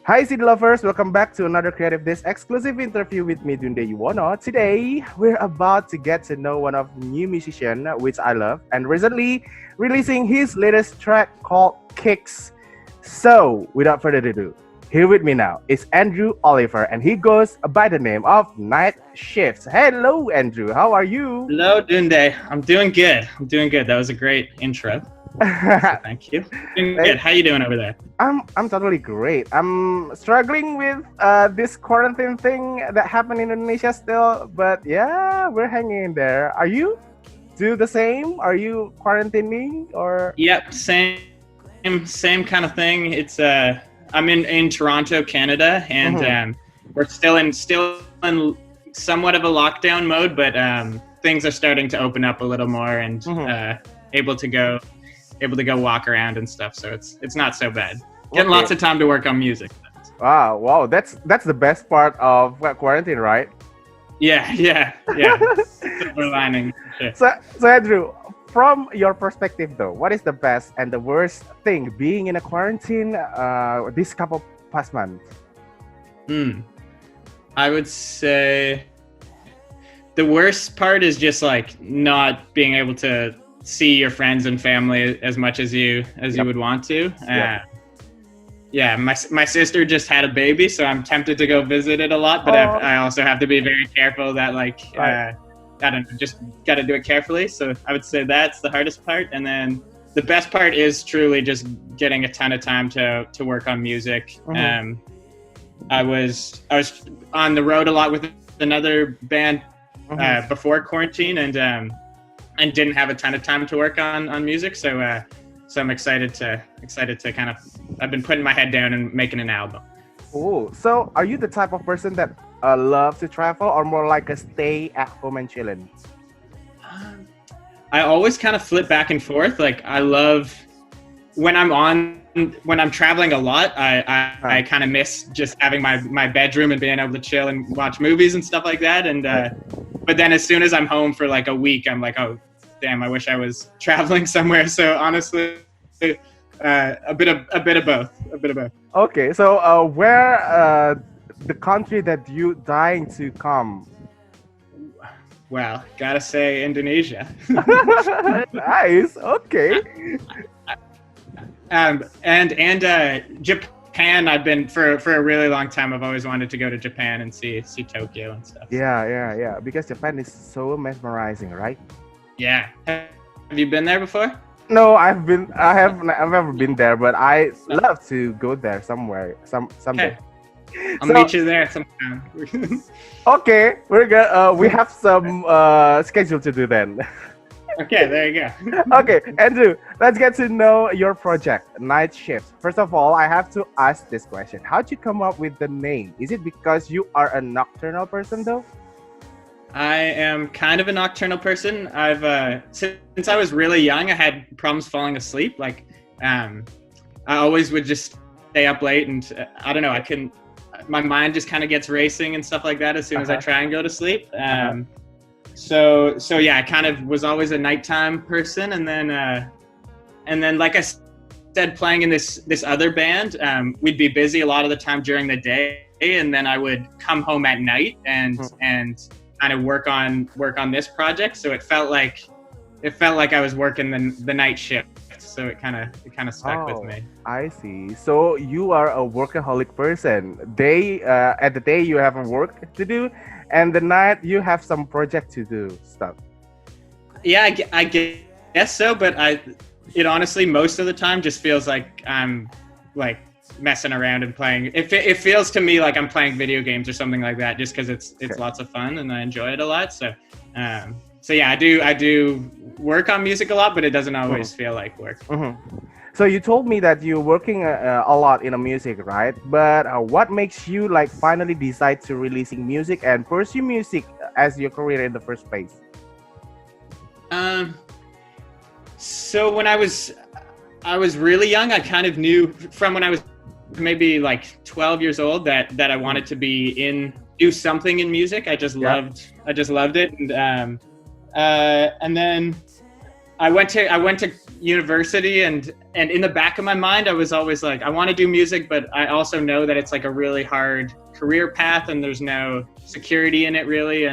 Hi, CD lovers. Welcome back to another CreativeDisc exclusive interview with me, Dunde Yuwono. Today, we're about to get to know one of the new musician, which I love, and recently releasing his latest track called Kicks. So, without further ado, here with me now is Andrew Oliver, and he goes by the name of Nightshifts. Hello, Andrew. How are you? Hello, Dunde. I'm doing good. That was a great intro. So thank you. Doing good. How you doing over there? I'm totally great. I'm struggling with this quarantine thing that happened in Indonesia still, but yeah, we're hanging in there. Are you do the same? Are you quarantining or? Yep, same kind of thing. It's I'm in Toronto, Canada, and we're still in somewhat of a lockdown mode, but things are starting to open up a little more and able to go walk around and stuff. So it's not so bad. Getting lots of time to work on music. Wow, that's the best part of quarantine, right? Yeah. Silver lining. Sure. So Andrew, from your perspective though, what is the best and the worst thing being in a quarantine this couple past months? I would say the worst part is just like not being able to see your friends and family as much as you would want to. My sister just had a baby, so I'm tempted to go visit it a lot, but I also have to be very careful that I don't know, just got to do it carefully. So I would say that's the hardest part. And then the best part is truly just getting a ton of time to work on music. I was on the road a lot with another band before quarantine and didn't have a ton of time to work on music. So I'm excited to kind of, I've been putting my head down and making an album. Oh, so are you the type of person that love to travel or more like a stay at home and chilling? I always kind of flip back and forth. Like I love when I'm traveling a lot, I kind of miss just having my bedroom and being able to chill and watch movies and stuff like that. And but then as soon as I'm home for like a week, I'm like, oh damn, I wish I was traveling somewhere. So honestly, a bit of both. Okay, so where the country that you dying to come? Well, gotta say Indonesia. Nice. Okay. And Japan. I've been for a really long time. I've always wanted to go to Japan and see Tokyo and stuff. Yeah. Because Japan is so mesmerizing, right? Yeah. Have you been there before? No, I've never been there, but I love to go there someday. Okay. I'll meet you there sometime. Okay, we're good. We have some schedule to do then. Okay, there you go. Okay, Andrew, let's get to know your project, Nightshifts. First of all, I have to ask this question. How'd you come up with the name? Is it because you are a nocturnal person though? I am kind of a nocturnal person. I've since I was really young, I had problems falling asleep. Like, I always would just stay up late, and I don't know. I couldn't. My mind just kind of gets racing and stuff like that as soon as I try and go to sleep. So yeah, I kind of was always a nighttime person, and then like I said, playing in this other band, we'd be busy a lot of the time during the day, and then I would come home at night and kind of work on this project. So it felt like I was working the night shift. So it kind of stuck with me. I see. So you are a workaholic person. At the day you have a work to do, and the night you have some project to do stuff. Yeah, I guess so. But it honestly most of the time just feels like I'm like messing around and playing. It feels to me like I'm playing video games or something like that, just because it's lots of fun and I enjoy it a lot. So yeah, I do work on music a lot, but it doesn't always feel like work. So you told me that you're working a lot in a music, right? But what makes you like finally decide to releasing music and pursue music as your career in the first place? So when I was really young, I kind of knew from when I was maybe like 12 years old that I wanted to do something in music. I just loved it, and then I went to university, and in the back of my mind, I was always like, I want to do music, but I also know that it's like a really hard career path, and there's no security in it really.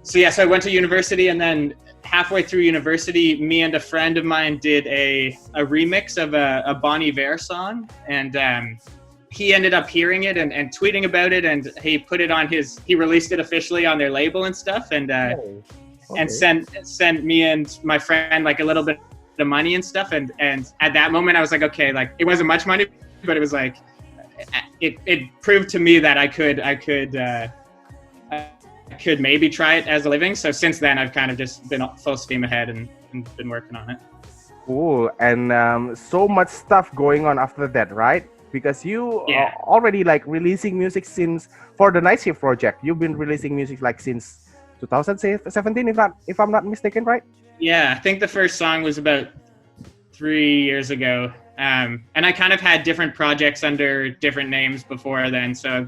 So I went to university, and then halfway through university, me and a friend of mine did a remix of a Bon Iver song, and he ended up hearing it and tweeting about it, and he put it on he released it officially on their label and stuff, and sent me and my friend like a little bit of money and stuff, and at that moment I was like, okay, like it wasn't much money, but it was like it proved to me that I could maybe try it as a living. So since then I've kind of just been full steam ahead and been working on it. Cool. And so much stuff going on after that, right? Because you are already like releasing music for the Nightshift project. You've been releasing music like since 2017, if I'm not mistaken, right? Yeah, I think the first song was about 3 years ago. And I kind of had different projects under different names before then. So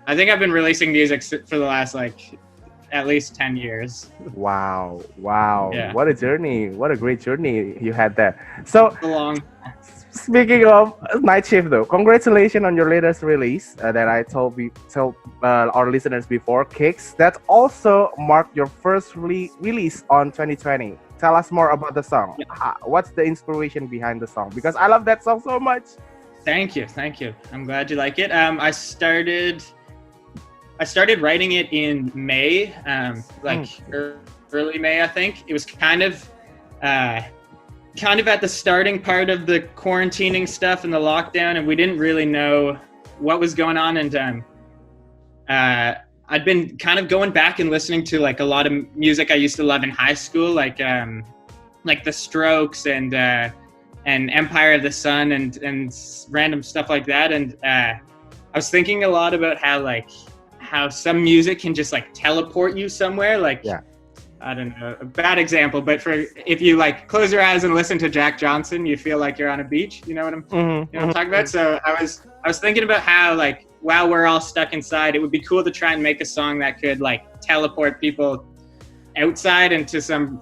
I think I've been releasing music for the last like at least 10 years. Wow. Yeah. What a journey. What a great journey you had there. So Long. Speaking of Nightshift though, congratulations on your latest release that I told our listeners before, Kicks. That also marked your first release on 2020. Tell us more about the song. What's the inspiration behind the song? Because I love that song so much. Thank you. I'm glad you like it. I started writing it in May, early May, I think. It was kind of at the starting part of the quarantining stuff and the lockdown, and we didn't really know what was going on. And I'd been kind of going back and listening to like a lot of music I used to love in high school, like The Strokes and Empire of the Sun and random stuff like that. And I was thinking a lot about how some music can just like teleport you somewhere. I don't know, a bad example, but if you like close your eyes and listen to Jack Johnson, you feel like you're on a beach. You know what I'm talking about? So I was thinking about how like while we're all stuck inside, it would be cool to try and make a song that could like teleport people outside into some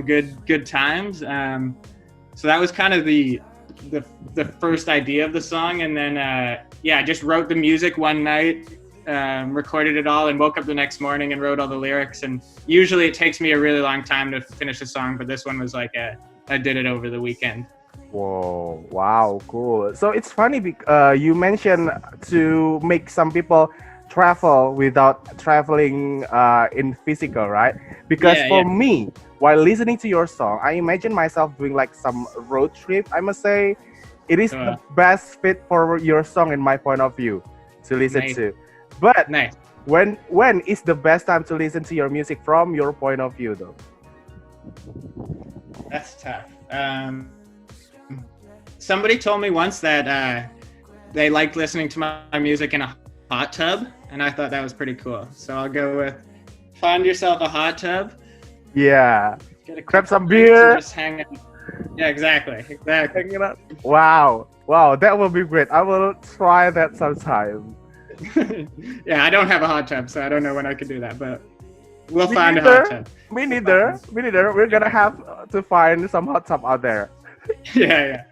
good times. So that was kind of the first idea of the song, and then I just wrote the music one night. Recorded it all and woke up the next morning and wrote all the lyrics. And usually it takes me a really long time to finish a song, but this one was like I did it over the weekend. Whoa, wow, cool. So it's funny you mentioned to make some people travel without traveling in physical, right? Because for me, while listening to your song, I imagine myself doing like some road trip. I must say it is the best fit for your song in my point of view to listen to. But when is the best time to listen to your music from your point of view, though? That's tough. Somebody told me once that they liked listening to my music in a hot tub, and I thought that was pretty cool. So I'll go with find yourself a hot tub. Yeah. Grab some beer. Just hang out. Yeah, exactly. Hanging out. Wow, that will be great. I will try that sometime. Yeah, I don't have a hot tub, so I don't know when I could do that, but we'll find a hot tub. Me neither. We're gonna have to find some hot tub out there. Yeah.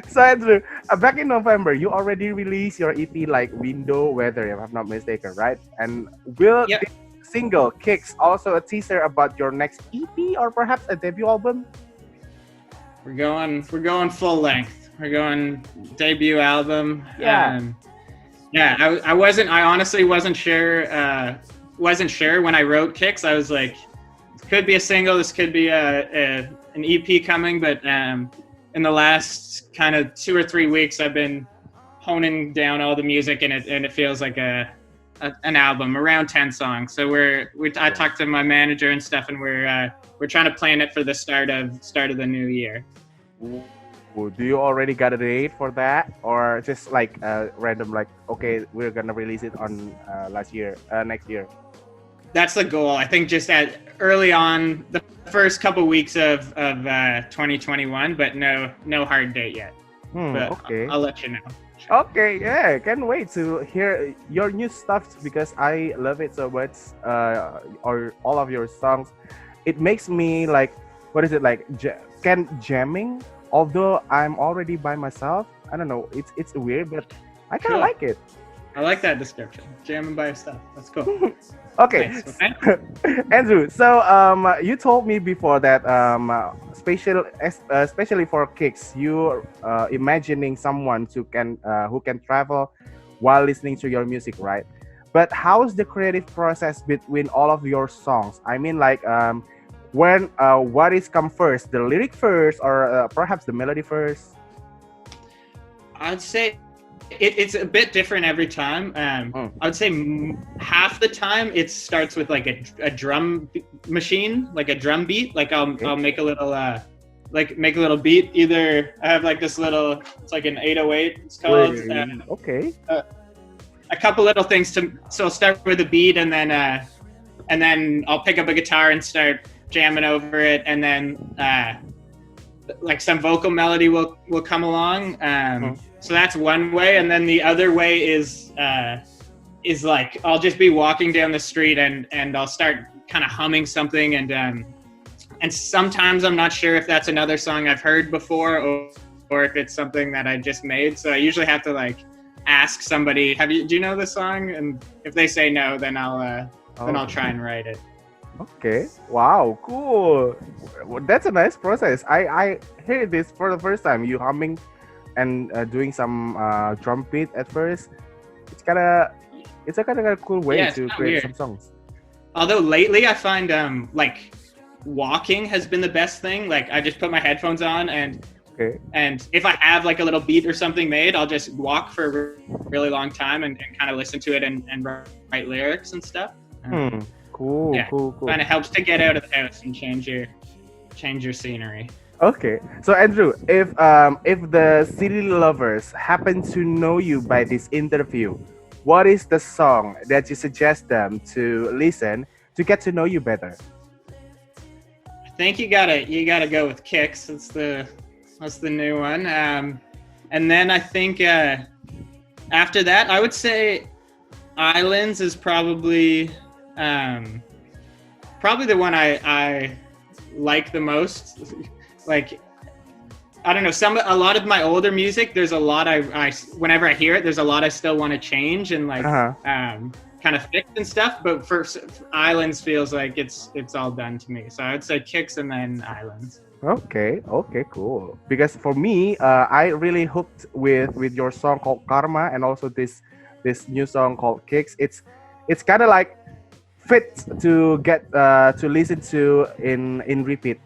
So Andrew, back in November, you already released your EP like Window Weather, if I'm not mistaken, right? And will this single Kicks also a teaser about your next EP or perhaps a debut album? We're going full length. We're going debut album. I honestly wasn't sure when I wrote Kicks. I was like, this could be a single, this could be an EP coming, but in the last kind of 2 or 3 weeks, I've been honing down all the music, and it feels like an album, around 10 songs. So I talked to my manager and stuff, and we're trying to plan it for the start of the new year. Do you already got a date for that, or just like random, like, okay, we're gonna release it on next year? That's the goal. I think just early on, the first couple weeks of 2021, but no hard date yet. But okay. I'll let you know. Okay, yeah, can't wait to hear your new stuff because I love it so much. Or all of your songs. it makes me like, what is it like? Can jamming, although I'm already by myself. I don't know. It's weird, but I kind of Cool. like it. I like that description. Jamming by yourself. That's cool. Okay, Nice. Okay. Andrew. So you told me before that especially for kicks, you imagining someone who can travel while listening to your music, right? But how's the creative process between all of your songs? I mean, like when what is come first, the lyric first, or perhaps the melody first? I'd say it's a bit different every time. I would say half the time it starts with like a drum machine, like a drum beat. Like I'll make a little make a little beat. Either I have like this little, it's like an 808. It's called. Okay. A couple little things so I'll start with a beat and then I'll pick up a guitar and start jamming over it, and then like some vocal melody will come along. So that's one way, and then the other way is like I'll just be walking down the street and I'll start kind of humming something, and sometimes I'm not sure if that's another song I've heard before or if it's something that I just made. So I usually have to like ask somebody, do you know this song? And if they say no, then I'll try and write it. Okay. Wow. Cool. Well, that's a nice process. I hear this for the first time. You humming and doing some drum beat at first. It's a kind of cool way to create weird. some songs. Although lately I find like walking has been the best thing. Like I just put my headphones on and if I have like a little beat or something made, I'll just walk for a really long time and kind of listen to it and write lyrics and stuff. Cool. Kind of helps to get out of the house and change your scenery. Okay, so Andrew, if the city lovers happen to know you by this interview, what is the song that you suggest them to listen to get to know you better? I think you gotta go with Kicks. That's the new one. And then I think after that, I would say Islands is probably the one I like the most. Like, I don't know, a lot of my older music, there's a lot I whenever I hear it, there's a lot I still want to change and like kind of fix and stuff. But for Islands feels like it's all done to me. So I would say Kicks and then Islands. Okay, cool. Because for me, I really hooked with your song called Karma and also this new song called Kicks. It's kind of like fit to get to listen to in repeat.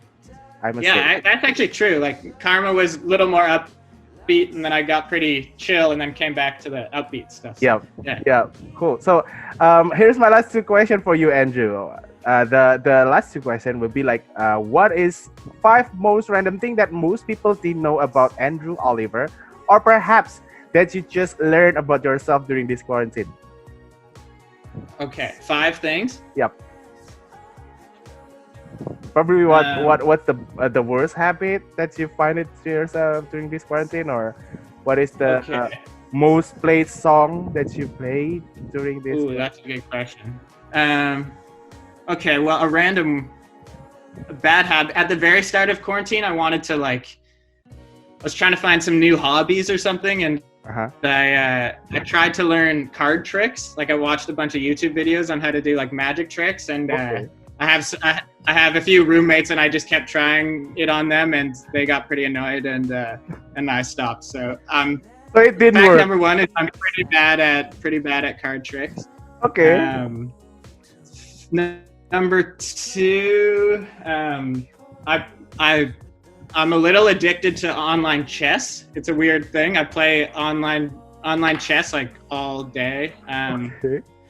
I must say. That's actually true. Like Karma was a little more upbeat, and then I got pretty chill, and then came back to the upbeat stuff. So, yeah, cool. So here's my last two questions for you, Andrew. The last two questions will be like, what is 5 most random thing that most people didn't know about Andrew Oliver, or perhaps that you just learned about yourself during this quarantine? Okay, 5 things. Yep. Probably what's the worst habit that you find it to yourself during this quarantine, or what is the most played song that you played during this? Ooh, that's a good question. Okay, well, a bad habit at the very start of quarantine. I wanted to I was trying to find some new hobbies or something, and I tried to learn card tricks. Like I watched a bunch of YouTube videos on how to do like magic tricks, and I have a few roommates, and I just kept trying it on them, and they got pretty annoyed, and I stopped. So so it didn't work. Number 1 is I'm pretty bad at card tricks. Okay. Number 2, I'm a little addicted to online chess. It's a weird thing. I play online chess like all day.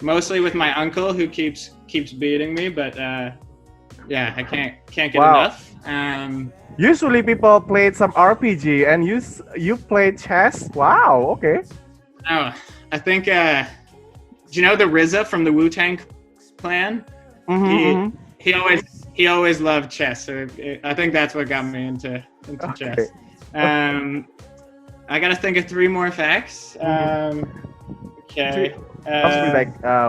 Mostly with my uncle who keeps beating me, but I can't get enough. Usually people played some RPG and you played chess. Wow, okay. Oh, I think do you know the RZA from the Wu-Tang Clan? He always loved chess, so I think that's what got me into chess. I gotta think of 3 more facts. Okay. Possibly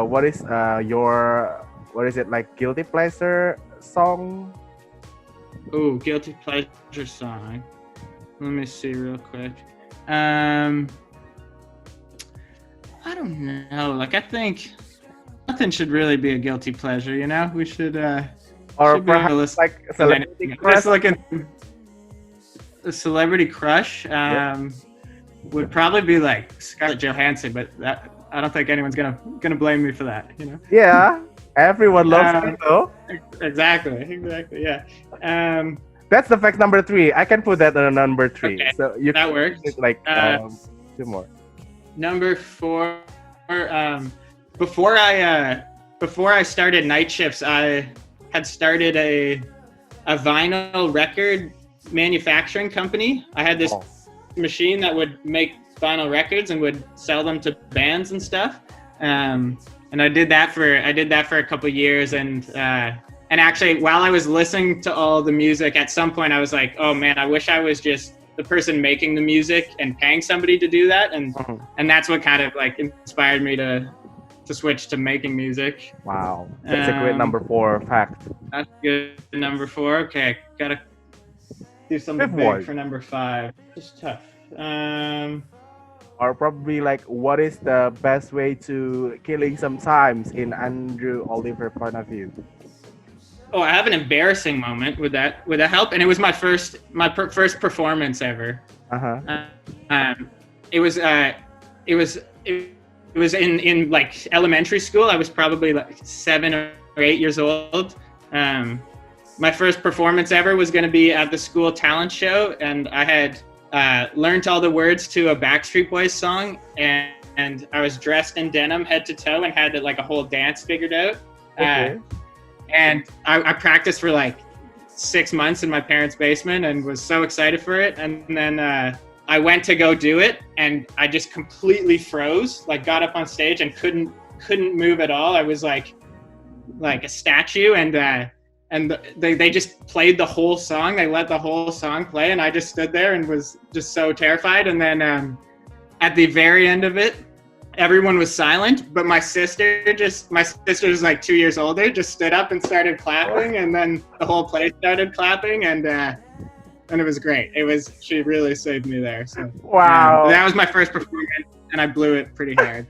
what is your, what is it, like guilty pleasure song? Ooh, guilty pleasure song. Let me see real quick. I don't know. Like, I think nothing should really be a guilty pleasure, you know? We should, Or should be able to perhaps listen like to celebrity anything. crush? Just like a celebrity crush would probably be like Scarlett Johansson, but that, I don't think anyone's gonna blame me for that, you know? Yeah, everyone loves her though. Exactly, yeah. That's the fact number 3. I can put that on number 3. Okay, So you that can works. pick, like 2 more. Number 4, before I started Nightshifts, I had started a vinyl record manufacturing company. I had this machine that would make vinyl records and would sell them to bands and stuff. And I did that for a couple of years. And actually, while I was listening to all the music, at some point I was like, oh man, I wish I was just the person making the music and paying somebody to do that. And that's what kind of like inspired me to switch to making music. Wow, that's a great number 4 fact. That's good. Number 4. Okay, gotta do something big for number 5. It's tough. Or probably like, what is the best way to killing some times in Andrew Oliver point of view? Oh, I have an embarrassing moment. Would that help? And it was my first performance ever. It was in like elementary school. I was probably like 7 or 8 years old. My first performance ever was going to be at the school talent show, and I had learned all the words to a Backstreet Boys song, and I was dressed in denim head to toe and had like a whole dance figured out. And I practiced for like 6 months in my parents' basement and was so excited for it. And then I went to go do it, and I just completely froze. Like, got up on stage and couldn't move at all. I was like a statue, and they just played the whole song. They let the whole song play, and I just stood there and was just so terrified. And then at the very end of it, everyone was silent, but my sister is like 2 years older, just stood up and started clapping, and then the whole place started clapping, and it was great. She really saved me there. So wow, that was my first performance, and I blew it pretty hard.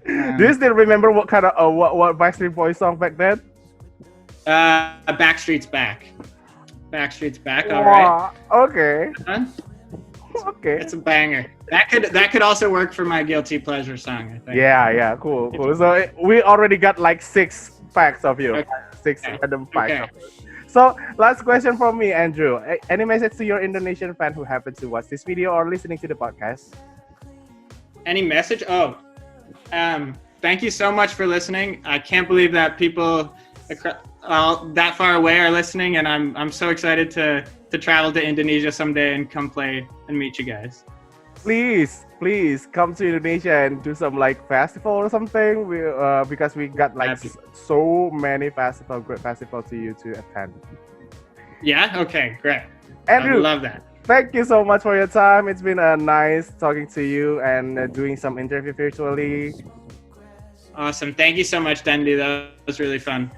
Do you still remember what kind of what Backstreet Boys song back then? Backstreet's Back. Backstreet's Back. All right. Okay. Okay. It's a banger. That could also work for my guilty pleasure song, I think. Yeah, cool. So we already got like 6 facts of you. Okay. 6 random facts. Okay. So last question from me, Andrew. Any message to your Indonesian fan who happen to watch this video or listening to the podcast? Any message? Thank you so much for listening. I can't believe that people that far away are listening, and I'm so excited to travel to Indonesia someday and come play and meet you guys. Please come to Indonesia and do some like festival or something. Because we got like so many great festivals to you to attend. Yeah. Okay. Great. Andrew, I love that. Thank you so much for your time. It's been nice talking to you and doing some interview virtually. Awesome. Thank you so much, Dendi. That was really fun.